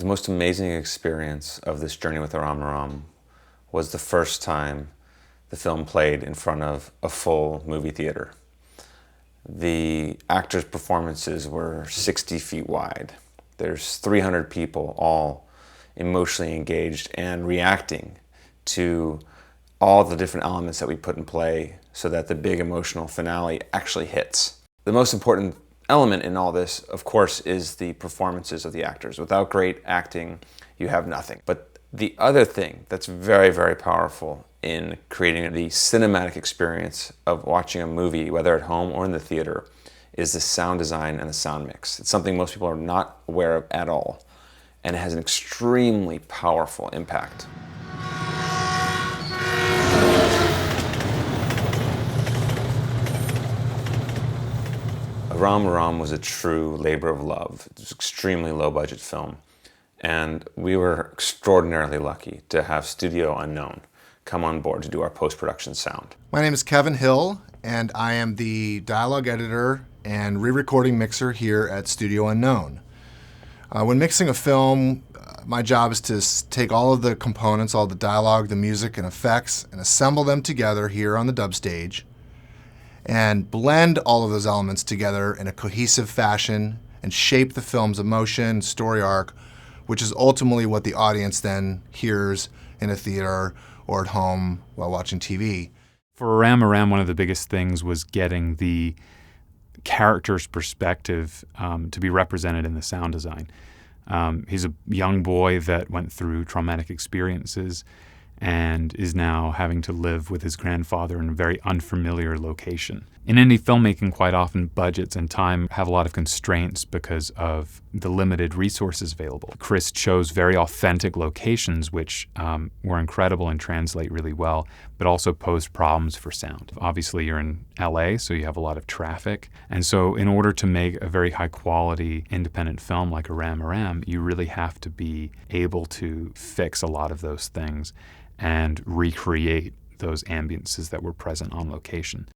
The most amazing experience of this journey with AramAram was the first time the film played in front of a full movie theater. The actors' performances were 60 feet wide. There's 300 people all emotionally engaged and reacting to all the different elements that we put in play so that the big emotional finale actually hits. The most important element in all this, of course, is the performances of the actors. Without great acting, you have nothing. But the other thing that's very, very powerful in creating the cinematic experience of watching a movie, whether at home or in the theater, is the sound design and the sound mix. It's something most people are not aware of at all, and it has an extremely powerful impact. AramAram was a true labor of love. It was an extremely low-budget film, and we were extraordinarily lucky to have Studio UKNOWN come on board to do our post-production sound. My name is Kevin Hill, and I am the dialogue editor and re-recording mixer here at Studio UKNOWN. When mixing a film, my job is to take all of the components, all the dialogue, the music, and effects, and assemble them together here on the dub stage, and blend all of those elements together in a cohesive fashion and shape the film's emotion, story arc, which is ultimately what the audience then hears in a theater or at home while watching TV. For AramAram, one of the biggest things was getting the character's perspective to be represented in the sound design. He's a young boy that went through traumatic experiences and is now having to live with his grandfather in a very unfamiliar location. In indie filmmaking, quite often budgets and time have a lot of constraints because of the limited resources available. Chris chose very authentic locations which were incredible and translate really well, but also posed problems for sound. Obviously you're in LA, so you have a lot of traffic, and so in order to make a very high quality independent film like AramAram, you really have to be able to fix a lot of those things and recreate those ambiences that were present on location.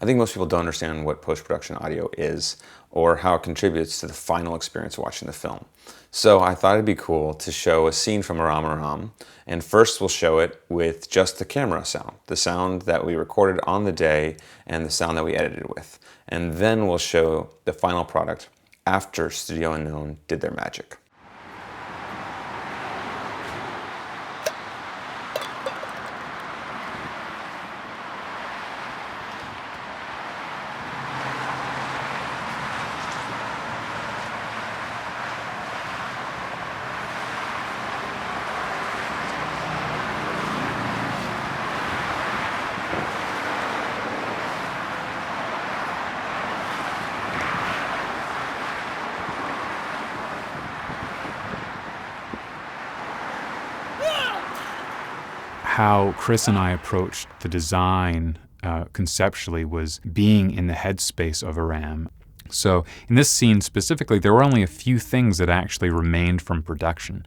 I think most people don't understand what post-production audio is or how it contributes to the final experience of watching the film. So I thought it'd be cool to show a scene from AramAram, and first we'll show it with just the camera sound, the sound that we recorded on the day and the sound that we edited with. And then we'll show the final product after Studio UKNOWN did their magic. How Chris and I approached the design conceptually was being in the headspace of Aram. So in this scene specifically, there were only a few things that actually remained from production.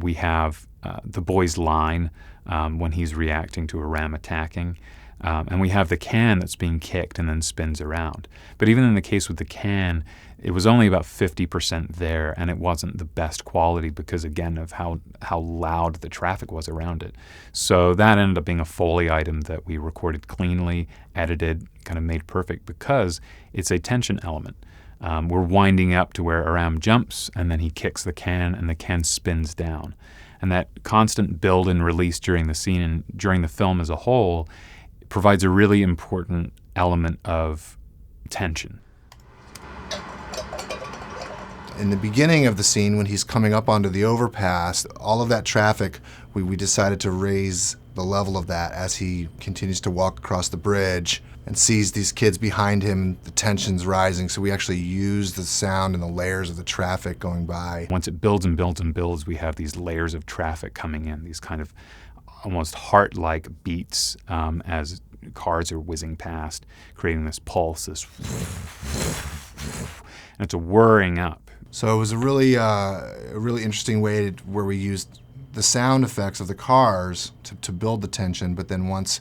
We have the boy's line when he's reacting to Aram attacking, and we have the can that's being kicked and then spins around. But even in the case with the can, it was only about 50% there, and it wasn't the best quality because, again, of how loud the traffic was around it. So that ended up being a Foley item that we recorded cleanly, edited, kind of made perfect because it's a tension element. We're winding up to where Aram jumps, and then he kicks the can, and the can spins down. And that constant build and release during the scene and during the film as a whole provides a really important element of tension. In the beginning of the scene, when he's coming up onto the overpass, all of that traffic, we decided to raise the level of that as he continues to walk across the bridge and sees these kids behind him, the tension's rising, so we actually use the sound and the layers of the traffic going by. Once it builds and builds and builds, we have these layers of traffic coming in, these kind of almost heart-like beats as cars are whizzing past, creating this pulse, this and it's a whirring up. So it was a really interesting way where we used the sound effects of the cars to build the tension, but then once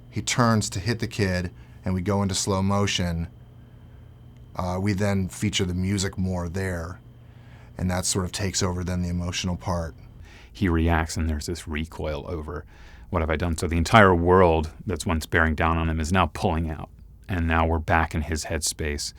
he turns to hit the kid and we go into slow motion, we then feature the music more there. and that sort of takes over then the emotional part. He reacts, and there's this recoil over, what have I done? So the entire world that's once bearing down on him is now pulling out, and now we're back in his headspace.